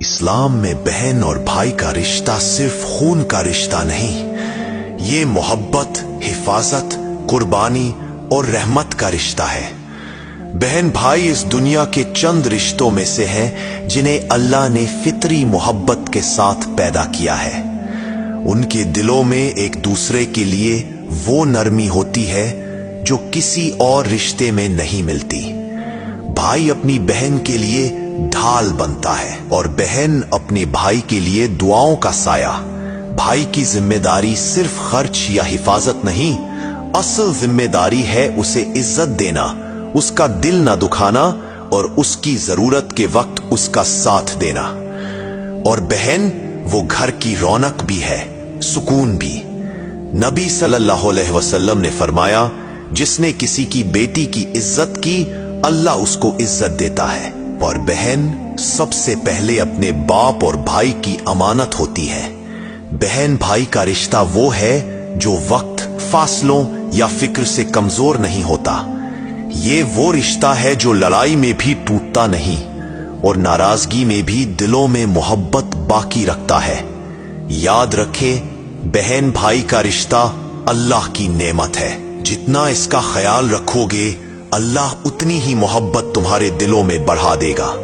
اسلام میں بہن اور بھائی کا رشتہ صرف خون کا رشتہ نہیں، یہ محبت، حفاظت، قربانی اور رحمت کا رشتہ ہے۔ بہن بھائی اس دنیا کے چند رشتوں میں سے ہیں جنہیں اللہ نے فطری محبت کے ساتھ پیدا کیا ہے۔ ان کے دلوں میں ایک دوسرے کے لیے وہ نرمی ہوتی ہے جو کسی اور رشتے میں نہیں ملتی۔ بھائی اپنی بہن کے لیے ڈھال بنتا ہے اور بہن اپنے بھائی کے لیے دعاؤں کا سایہ۔ بھائی کی ذمہ داری صرف خرچ یا حفاظت نہیں، اصل ذمہ داری ہے اسے عزت دینا، اس کا دل نہ دکھانا اور اس کی ضرورت کے وقت اس کا ساتھ دینا۔ اور بہن وہ گھر کی رونق بھی ہے، سکون بھی۔ نبی صلی اللہ علیہ وسلم نے فرمایا، جس نے کسی کی بیٹی کی عزت کی اللہ اس کو عزت دیتا ہے، اور بہن سب سے پہلے اپنے باپ اور بھائی کی امانت ہوتی ہے۔ بہن بھائی کا رشتہ وہ ہے جو وقت، فاصلوں یا فکر سے کمزور نہیں ہوتا۔ یہ وہ رشتہ ہے جو لڑائی میں بھی ٹوٹتا نہیں اور ناراضگی میں بھی دلوں میں محبت باقی رکھتا ہے۔ یاد رکھیں، بہن بھائی کا رشتہ اللہ کی نعمت ہے۔ جتنا اس کا خیال رکھو گے، اللہ اتنی ہی محبت تمہارے دلوں میں بڑھا دے گا۔